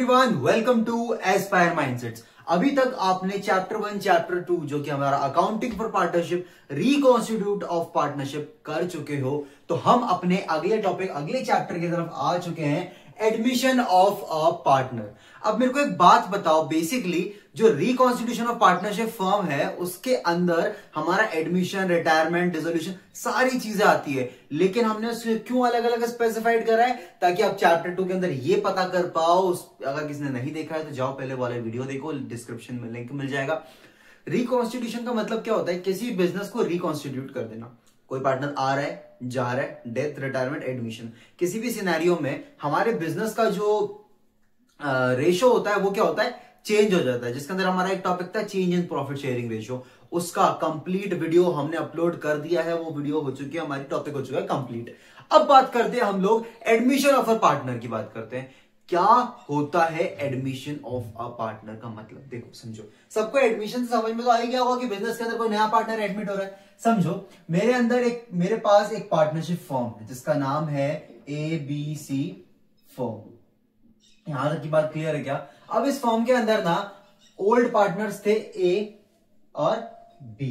Everyone, welcome to Aspire Mindsets. अभी तक आपने चैप्टर 1, चैप्टर 2 जो कि हमारा accounting for partnership, reconstitute of partnership कर चुके हो, तो हम अपने अगले टॉपिक, अगले चैप्टर की तरफ आ चुके हैं, एडमिशन ऑफ अ पार्टनर। अब मेरे को एक बात बताओ, बेसिकली जो रिकॉन्स्टिट्यूशन ऑफ पार्टनरशिप फर्म है उसके अंदर हमारा एडमिशन, रिटायरमेंट, डिसोल्यूशन सारी चीजें आती है, लेकिन हमने उसको क्यों अलग अलग स्पेसिफाइड करा है? ताकि आप चैप्टर 2 के अंदर ये पता कर पाओ। अगर किसी ने नहीं देखा है तो जाओ पहले वाला वीडियो देखो, डिस्क्रिप्शन में लिंक मिल जाएगा। रिकॉन्स्टिट्यूशन का मतलब क्या होता है? किसी बिजनेस को रिकॉन्स्टिट्यूट कर देना। कोई पार्टनर आ रहा है, जा रहा है, डेथ, रिटायरमेंट, एडमिशन, किसी भी सिनेरियो में हमारे बिजनेस का जो रेशो होता है वो क्या होता है? चेंज हो जाता है। जिसके अंदर हमारा एक टॉपिक था change in profit sharing ratio, उसका कंप्लीट वीडियो हमने अपलोड कर दिया है। वो वीडियो हो चुकी है, हमारी टॉपिक हो चुका है कंप्लीट। अब बात करते हैं हम लोग एडमिशन ऑफ अ पार्टनर की बात करते हैं। क्या होता है एडमिशन ऑफ अ पार्टनर का मतलब? देखो, समझो, सबको एडमिशन से समझ में तो आ ही गया होगा कि बिजनेस के अंदर कोई नया पार्टनर एडमिट हो रहा है। समझो, मेरे पास एक पार्टनरशिप फर्म है जिसका नाम है ABC फर्म। यहां तक की बात क्लियर है क्या? अब इस फर्म के अंदर ना ओल्ड पार्टनर्स थे A और B।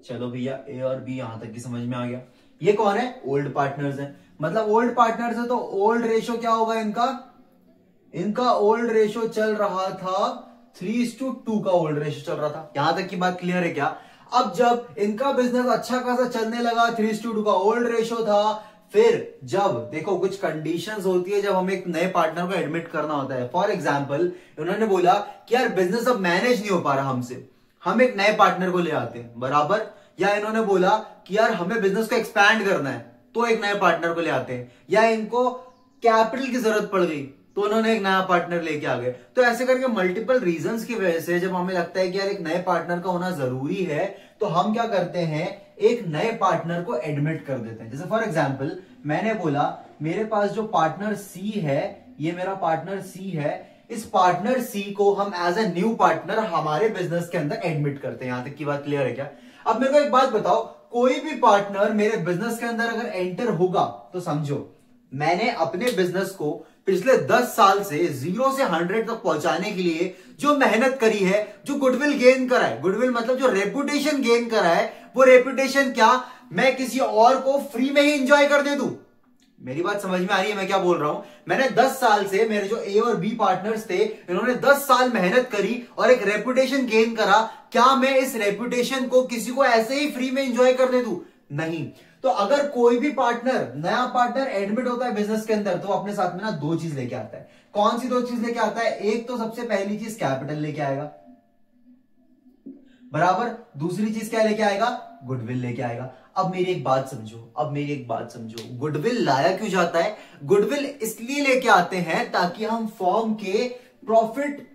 चलो भैया, A और B यहां तक की समझ में आ गया। ये कौन है? ओल्ड पार्टनर्स है। मतलब ओल्ड पार्टनर्स है तो ओल्ड रेशो क्या होगा इनका ओल्ड रेशो चल रहा था 3:2 का ओल्ड रेशो चल रहा था। यहां तक की बात क्लियर है क्या? अब जब इनका बिजनेस अच्छा खासा चलने लगा, 3:2 का ओल्ड रेशो था, फिर जब देखो कुछ कंडीशंस होती है जब हमें एक नए पार्टनर को एडमिट करना होता है। फॉर एग्जांपल, उन्होंने बोला कि यार बिजनेस अब मैनेज नहीं हो पा रहा हमसे, हम एक नए पार्टनर को ले आते हैं, बराबर। या इन्होंने बोला कि यार हमें बिजनेस को एक्सपैंड करना है तो एक नए पार्टनर को ले आते हैं। या इनको कैपिटल की जरूरत पड़ गई तो उन्होंने एक नया पार्टनर लेके आ गए। तो ऐसे करके मल्टीपल रीजंस की वजह से जब हमें लगता है कि यार एक नए पार्टनर का होना जरूरी है, तो हम क्या करते हैं? एक नए पार्टनर को एडमिट कर देते हैं। जैसे फॉर एग्जांपल, मैंने बोला मेरे पास जो पार्टनर C है, ये मेरा पार्टनर C है, इस पार्टनर C को हम एज ए न्यू पार्टनर हमारे बिजनेस के अंदर एडमिट करते हैं। यहां तक की बात क्लियर है क्या? अब मेरे को एक बात बताओ, कोई भी पार्टनर मेरे बिजनेस के अंदर अगर एंटर होगा तो समझो मैंने अपने बिजनेस को पिछले 10 साल से 0 से 100 तक पहुंचाने के लिए जो मेहनत करी है, जो गुडविल गेन करा है, गुडविल मतलब जो रेपुटेशन गेन करा है, वो रेपुटेशन क्या मैं किसी और को फ्री में ही एंजॉय कर दे दूं? मेरी बात समझ में आ रही है मैं क्या बोल रहा हूं? मैंने 10 साल से, मेरे जो A और B पार्टनर्स थे, इन्होंने 10 साल मेहनत करी और एक रेपुटेशन गेन करा। क्या मैं इस रेपुटेशन को किसी को ऐसे ही फ्री में एंजॉय कर दे दूं? नहीं। तो अगर कोई भी पार्टनर, नया पार्टनर एडमिट होता है बिजनेस के अंदर, तो अपने साथ में ना 2 चीज लेके आता है। कौन सी 2 चीज लेके आता है? एक तो सबसे पहली चीज कैपिटल लेके आएगा, बराबर। दूसरी चीज क्या लेके आएगा? गुडविल लेके आएगा। अब मेरी एक बात समझो, गुडविल लाया क्यों जाता है? गुडविल इसलिए लेके आते हैं ताकि हम फर्म के प्रॉफिट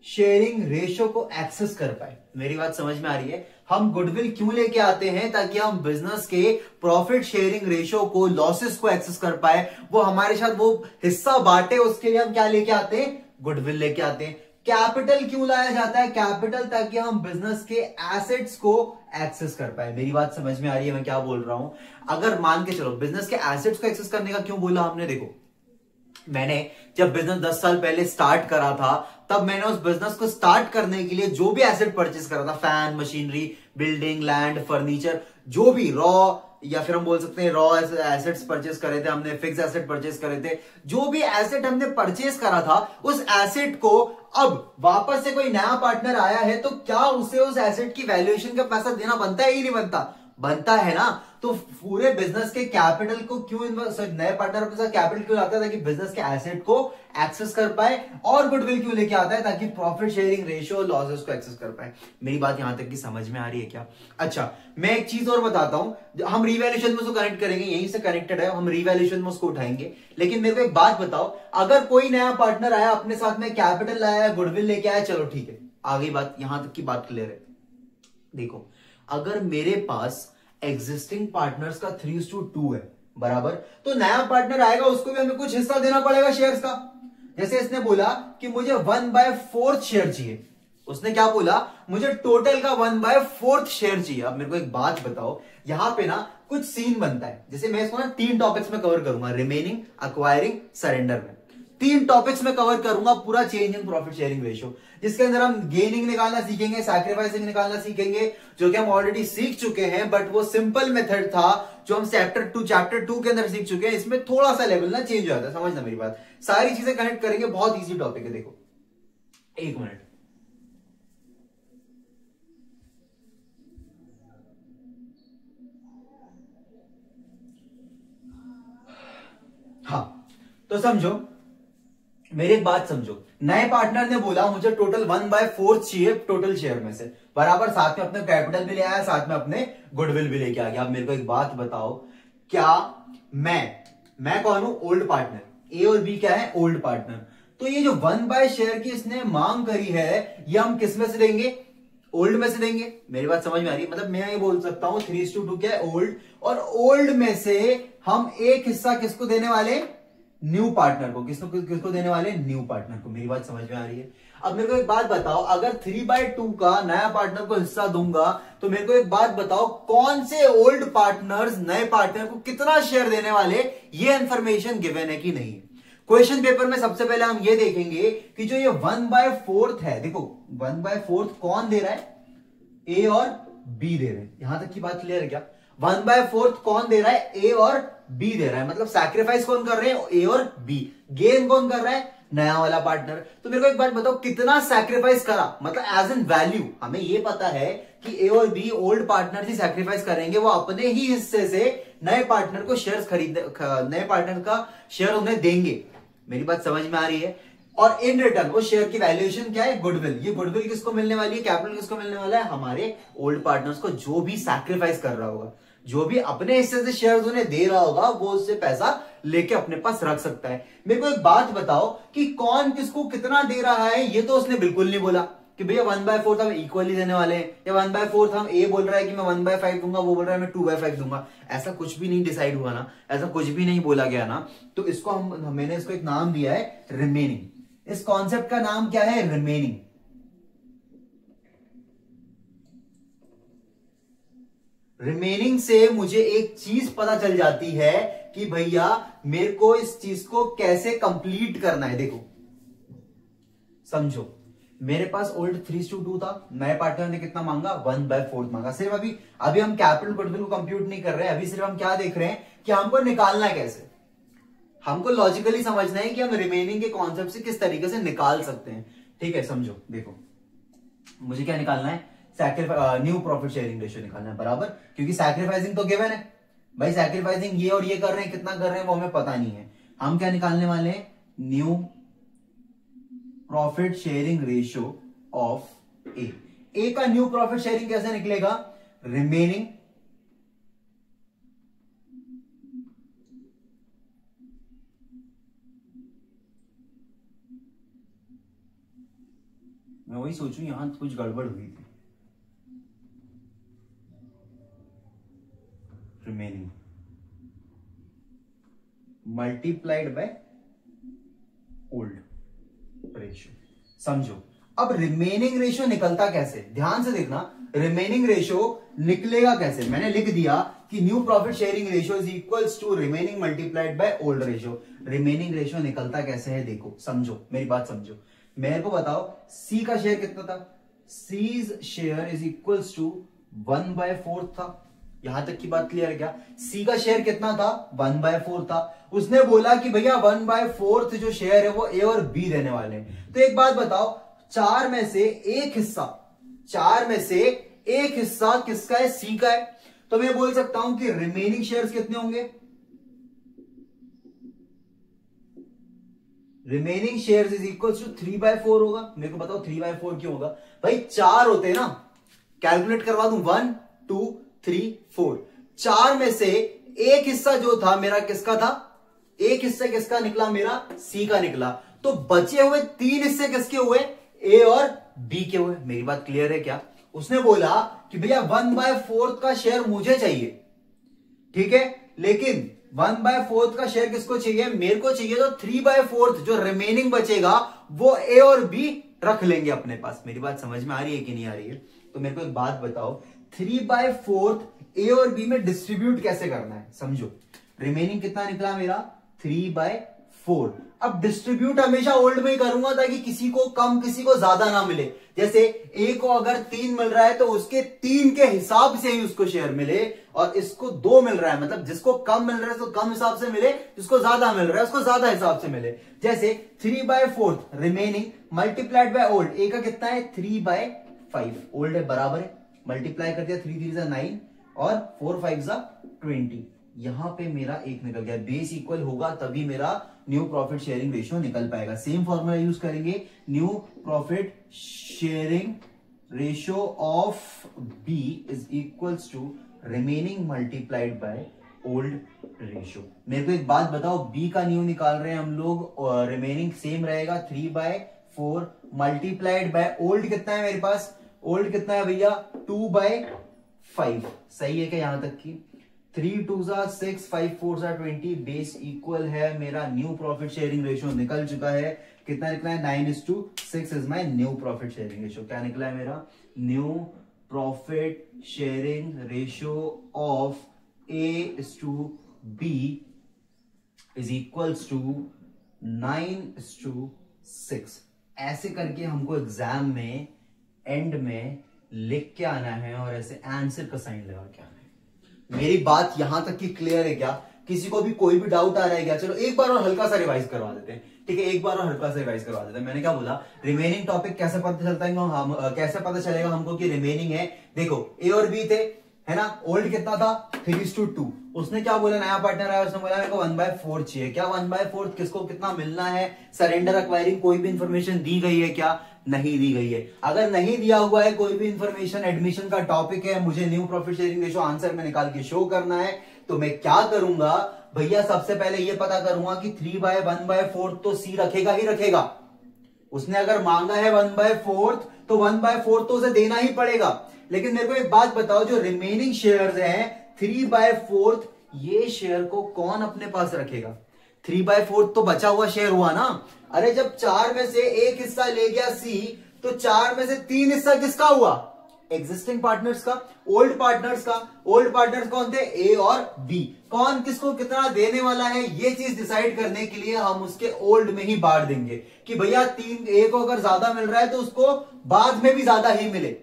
शेयरिंग रेशो को एक्सेस कर पाए। मेरी बात समझ में आ रही है? हम गुडविल क्यों लेके आते हैं? ताकि हम बिजनेस के प्रॉफिट शेयरिंग रेशो को, लॉसेस को एक्सेस कर पाए, वो हमारे साथ वो हिस्सा बांटे, उसके लिए हम क्या लेके आते हैं? गुडविल लेके आते हैं। कैपिटल क्यों लाया जाता है? कैपिटल ताकि हम बिजनेस के एसेट्स को एक्सेस कर पाए। मेरी बात समझ में आ रही है मैं क्या बोल रहा हूं? अगर मान के चलो बिजनेस के एसेट्स को एक्सेस करने का क्यों बोला हमने? देखो, मैंने जब बिजनेस 10 साल पहले स्टार्ट करा था, तब मैंने उस बिजनेस को स्टार्ट करने के लिए जो भी एसेट परचेस करा था, fan, machinery, building, land, furniture, जो भी रॉ, या फिर हम बोल सकते हैं रॉ एसेट्स परचेस करे थे हमने, फिक्स एसेट परचेस करे थे, जो भी एसेट हमने परचेस करा था, उस एसेट को अब वापस से कोई नया पार्टनर आया है तो क्या उसे उस एसेट की वैल्यूएशन का पैसा देना बनता है ही नहीं बनता? बनता है ना। तो पूरे बिजनेस के कैपिटल को क्यों नए पार्टनर के साथ कैपिटल क्यों आता है? ताकि बिजनेस के एसेट को एक्सेस कर पाए। और गुडविल क्यों लेके आता है? ताकि प्रॉफिट शेयरिंग रेशियो, लॉसेस को एक्सेस कर पाए। मेरी बात यहां तक की समझ में आ रही है क्या? अच्छा, मैं एक चीज और बताता हूं, हम रिवैल्यूएशन में उसको कनेक्ट करेंगे, यहीं से कनेक्टेड है, हम रिवैल्यूएशन में उसको उठाएंगे। लेकिन मेरे को एक बात बताओ, अगर कोई नया पार्टनर आया, अपने साथ में कैपिटल लाया, गुडविल लेके आया, चलो ठीक है, आगे बात, यहां तक की बात क्लियर है। देखो, अगर मेरे पास एग्जिस्टिंग पार्टनर्स का 3:2 है, बराबर, तो नया पार्टनर आएगा, उसको भी हमें कुछ हिस्सा देना पड़ेगा शेयर्स का। जैसे इसने बोला कि मुझे 1/4 शेयर चाहिए, उसने क्या बोला? मुझे टोटल का 1/4 शेयर चाहिए। अब मेरे को एक बात बताओ, यहां पे ना कुछ सीन बनता है। जैसे मैं इसको ना 3 टॉपिक्स में कवर करूंगा, रिमेनिंग, अक्वायरिंग, सरेंडर में। 3 टॉपिक्स में कवर करूंगा पूरा change in profit sharing ratio, जिसके अंदर हम गेनिंग निकालना सीखेंगे, सैक्रिफाइसिंग निकालना सीखेंगे, जो कि हम ऑलरेडी सीख चुके हैं, बट वो सिंपल मेथड था जो हम चैप्टर 2 के अंदर सीख चुके हैं। इसमें थोड़ा सा लेवल ना चेंज हो जाता है, समझना मेरी बात। सारी चीजें कनेक्ट करेंगे, बहुत ईजी टॉपिक है। देखो 1 मिनट, हाँ तो समझो मेरी एक बात समझो। नए पार्टनर ने बोला मुझे टोटल 1/4 चाहिए टोटल शेयर में से, बराबर साथ में अपने कैपिटल भी ले आया, साथ में अपने गुडविल भी लेके आ गया। अब मेरे को एक बात बताओ, क्या मैं कौन हूं? Old partner. ए और बी क्या है? Old partner. तो ये जो 1 शेयर की इसने मांग करी है, ये हम किस में से देंगे? ओल्ड में से देंगे। मेरी बात समझ में आ रही है? मतलब मैं ये बोल सकता हूं 3:2 क्या है? ओल्ड। और ओल्ड में से हम एक हिस्सा किसको देने वाले? न्यू पार्टनर को। किसको देने वाले? न्यू पार्टनर को। मेरी बात समझ में आ रही है? अब मेरे को एक बात बताओ, अगर 3/2 का नया पार्टनर को हिस्सा दूंगा, तो मेरे को एक बात बताओ, कौन से ओल्ड पार्टनर्स नए पार्टनर को कितना शेयर देने वाले? ये इंफॉर्मेशन गिवन है कि नहीं? क्वेश्चन पेपर में सबसे पहले हम ये देखेंगे कि जो ये 1/4 है, देखो 1/4 कौन दे रहा है? ए और बी दे रहे हैं। यहां तक की बात क्लियर है क्या? 1/4 कौन दे रहा है? ए और बी दे रहा है। मतलब सैक्रिफाइस कौन कर रहे हैं? ए और बी। गेन कौन कर रहा है? नया वाला पार्टनर। तो मेरे को एक बात बताओ, कितना सैक्रिफाइस करा? मतलब एज एन वैल्यू हमें ये पता है कि ए और be old partner he sacrifice करेंगे, वो अपने ही हिस्से से नए पार्टनर को शेयर्स नए पार्टनर का शेयर उन्हें देंगे। मेरी बात समझ में आ रही है? और इन रिटर्न उस शेयर की वैल्यूएशन क्या है? गुडविल। ये गुडविल किसको मिलने वाली है? कैपिटल किसको मिलने वाला है? हमारे ओल्ड पार्टनर्स को, जो भी सैक्रिफाइस कर रहा होगा, जो भी अपने हिस्से से शेयर उन्हें दे रहा होगा, वो उससे पैसा लेके अपने पास रख सकता है। मेरे को एक बात बताओ कि कौन किसको कितना दे रहा है? ये तो उसने बिल्कुल नहीं बोला कि भैया 1/4 हम इक्वली देने वाले हैं, या 1/4 हम ए बोल रहा है कि मैं 1/5 दूंगा, वो बोल रहा है मैं 2/5 दूंगा। ऐसा कुछ भी नहीं डिसाइड हुआ ना, ऐसा कुछ भी नहीं बोला गया ना। तो इसको मैंने इसको एक नाम दिया है रिमेनिंग। इस कॉन्सेप्ट का नाम क्या है? रिमेनिंग। रिमेनिंग से मुझे एक चीज पता चल जाती है कि भैया मेरे को इस चीज को कैसे कंप्लीट करना है। देखो समझो, मेरे पास ओल्ड 3:2 था, नए पार्टनर ने कितना मांगा? 1/4 मांगा। सिर्फ अभी हम कैपिटल गुडविल को कंप्यूट नहीं कर रहे हैं, अभी सिर्फ हम क्या देख रहे हैं कि हमको निकालना है कैसे। हमको लॉजिकली समझना है कि हम रिमेनिंग के कॉन्सेप्ट से किस तरीके से निकाल सकते हैं। ठीक है, समझो। देखो मुझे क्या निकालना है? न्यू प्रॉफिट शेयरिंग रेशियो निकालना है, बराबर, क्योंकि सैक्रिफाइसिंग तो गिवन है भाई। सैक्रिफाइसिंग ये और ये कर रहे हैं, कितना कर रहे हैं वो हमें पता नहीं है। हम क्या निकालने वाले हैं? New profit sharing ratio of A. A का न्यू प्रॉफिट शेयरिंग कैसे निकलेगा? रिमेनिंग मैं वही सोचूं, यहां कुछ गड़बड़ हुई थी। Remaining multiplied by old ratio. समझो, अब रिमेनिंग रेशियो निकलता कैसे? ध्यान से देखना, रिमेनिंग रेशियो निकलेगा कैसे? मैंने लिख दिया कि new profit sharing ratio is equals to remaining multiplied by old ratio. Remaining ratio निकलता कैसे है? देखो समझो, मेरी बात समझो। मेरे को बताओ सी का शेयर कितना था? C's share is equals to 1/4 था। यहां तक की बात क्लियर है क्या? सी का शेयर कितना था? 1/4 था। उसने बोला कि भैया 1/4 जो शेयर है वो ए और बी देने वाले हैं। तो एक बात बताओ, 4 में से एक हिस्सा किसका है? सी का है। तो मैं बोल सकता हूं कि रिमेनिंग शेयर्स कितने होंगे? Remaining shares is equal to 3/4 होगा। मेरे को बताओ 3/4 क्यों होगा? भाई 4 होते हैं ना, कैलकुलेट करवा दूं, 1 2 3 4। 4 में से एक हिस्सा जो था मेरा किसका था? एक हिस्सा किसका निकला? मेरा सी का निकला। तो बचे हुए 3 हिस्से किसके हुए? ए और बी के हुए। मेरी बात क्लियर है क्या? उसने बोला कि भैया 1/4 का शेयर मुझे चाहिए, ठीक है, लेकिन 1/4 का शेयर किसको चाहिए? मेरे को चाहिए। तो 3/4 जो रिमेनिंग बचेगा वो ए और बी रख लेंगे अपने पास। मेरी बात समझ में आ रही है कि नहीं आ रही है? तो मेरे को एक बात बताओ, 3/4 ए और बी में डिस्ट्रीब्यूट कैसे करना है? समझो, रिमेनिंग कितना निकला मेरा? 3/4। अब डिस्ट्रीब्यूट हमेशा ओल्ड में ही करूंगा ताकि किसी को कम किसी को ज्यादा ना मिले। जैसे ए को अगर 3 मिल रहा है तो उसके 3 के हिसाब से ही उसको शेयर मिले, और इसको 2 मिल रहा है मतलब जिसको कम मिल रहा है तो कम हिसाब से मिले, जिसको ज्यादा मिल रहा है उसको ज्यादा हिसाब से मिले। जैसे 3/4 रिमेनिंग मल्टीप्लाइड बाय ओल्ड, ए का कितना है 3/5, ओल्ड है बराबर है, मल्टीप्लाई कर दिया 3 3 9 और 4 5 20, यहां पे मेरा एक निकल गया। बेस इक्वल होगा तभी मेरा न्यू प्रॉफिट शेयरिंग रेशियो निकल पाएगा। सेम फॉर्मूला यूज करेंगे, new profit sharing ratio of B is equals to remaining multiplied by old ratio. मेरे को एक बात बताओ, बी का न्यू निकाल रहे हैं हम लोग, और रिमेनिंग सेम रहेगा 3/4 मल्टीप्लाइड बाय ओल्ड कितना है मेरे पास, ओल्ड कितना है भैया 2/5, सही है क्या यहां तक की? 3 2 6 5 4 20, बेस इक्वल है, मेरा न्यू प्रॉफिट शेयरिंग रेशियो निकल चुका है। कितना निकला है 9:6 is my new profit sharing ratio. क्या निकला है मेरा new profit sharing ratio of A/B is equals to 9:6। ऐसे करके हमको एग्जाम में एंड में लिख के आना है और ऐसे आंसर का साइन लगा के आना है। मेरी बात यहां तक की क्लियर है क्या? किसी को भी कोई भी डाउट आ रहा है क्या? चलो एक बार और हल्का सा रिवाइज करवा देते हैं, ठीक है, एक बार और हल्का सा रिवाइज करवा देते हैं। मैंने क्या बोला, रिमेनिंग टॉपिक कैसे पता चलता है, हम कैसे पता चलेगा हमको कि रिमेनिंग है? देखो ए और बी थे, है ना, ओल्ड कितना था 3:2, उसने क्या बोला, नया पार्टनर आया उसने बोला मेरे को 1/4 चाहिए। क्या 1/4 किसको कितना मिलना है? सरेंडर एक्वायरिंग कोई भी इंफॉर्मेशन दी गई है क्या? नहीं दी गई है। अगर नहीं दिया हुआ है कोई भी इंफॉर्मेशन, एडमिशन का टॉपिक है, मुझे new profit sharing ratio answer में निकाल के शो करना है, तो मैं क्या करूंगा भैया, सबसे पहले ये पता करूंगा कि 3/1/4 तो सी रखेगा ही रखेगा। उसने अगर मांगा है 1/4 तो 1/4 तो उसे देना ही पड़ेगा। लेकिन मेरे को एक बात बताओ, जो रिमेनिंग शेयर्स हैं 3/4, ये शेयर को कौन अपने पास रखेगा? 3/4 तो बचा हुआ शेयर हुआ ना। अरे जब 4 में से एक हिस्सा ले गया सी, तो 4 में से 3 हिस्सा किसका हुआ? एग्जिस्टिंग पार्टनर्स का, ओल्ड पार्टनर्स का। ओल्ड पार्टनर्स कौन थे? ए और बी। कौन किसको कितना देने वाला है, ये चीज डिसाइड करने के लिए हम उसके ओल्ड में ही बांट देंगे कि भैया 3 ए को अगर ज्यादा मिल रहा है तो उसको बाद में भी ज्यादा ही मिले,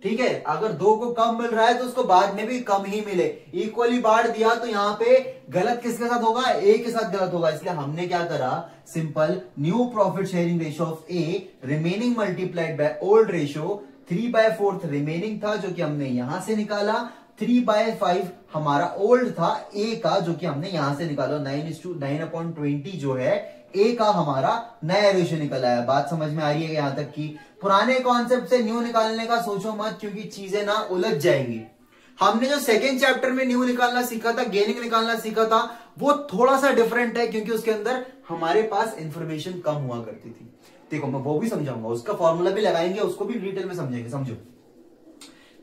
ठीक है। अगर 2 को कम मिल रहा है तो उसको बाद में भी कम ही मिले। इक्वली बांट दिया तो यहां पे गलत किसके साथ होगा? ए के साथ गलत होगा। इसलिए हमने क्या करा, simple new profit sharing ratio of A remaining multiplied by old ratio, 3/4 remaining था जो कि हमने यहां से निकाला, 3/5 हमारा ओल्ड था ए का जो कि हमने यहां से निकाला, 9:9/20 जो है ए का हमारा नया रेशियो निकल आया। बात समझ में आ रही है यहां तक की? पुराने कॉन्सेप्ट से न्यू निकालने का सोचो मत, क्योंकि चीजें ना उलझ जाएंगी। हमने जो सेकेंड चैप्टर में न्यू निकालना सीखा था, गेनिंग निकालना सीखा था, वो थोड़ा सा डिफरेंट है क्योंकि उसके अंदर हमारे पास इंफॉर्मेशन कम हुआ करती थी। देखो मैं वो भी समझाऊंगा, उसका फॉर्मूला भी लगाएंगे, उसको भी डिटेल में समझेंगे। समझो,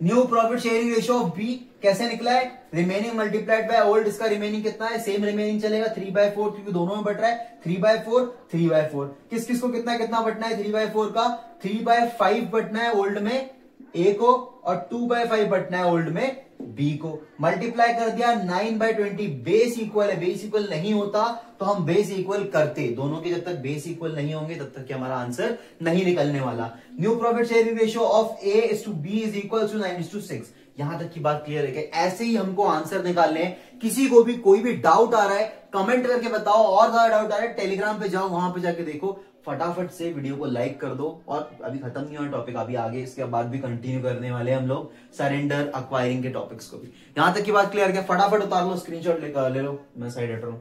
new profit sharing ratio of B कैसे निकला है? Remaining multiplied by old. इसका रिमेनिंग कितना है? सेम रिमेनिंग चलेगा 3/4, क्योंकि दोनों में बट रहा है 3/4 3/4। किस किस को कितना कितना बटना है 3/4 का? 3/5 बटना है ओल्ड में ए को, और 2/5 बटना है ओल्ड में बी को। मल्टीप्लाई कर दिया 9/20, बेस इक्वल है। बेस इक्वल नहीं होता तो हम बेस इक्वल करते, दोनों के जब तक बेस इक्वल नहीं होंगे तब तक हमारा आंसर नहीं निकलने वाला। New profit sharing ratio of A/B is equal to 9:6। यहां तक की बात क्लियर है कि ऐसे ही हमको आंसर निकालने हैं। किसी को भी कोई भी डाउट आ रहा है कमेंट करके बताओ, और ज्यादा डाउट आ रहा है टेलीग्राम पे जाओ, वहां पे जाके देखो। फटाफट से वीडियो को लाइक कर दो, और अभी खत्म नहीं हुआ टॉपिक, अभी आगे इसके बाद भी कंटिन्यू करने वाले हम लोग सरेंडर एक्वायरिंग के टॉपिक्स को भी। यहां तक की बात क्लियर है? फटाफट उतार लो, स्क्रीनशॉट ले लो, मैं साइड हट रहा हूं।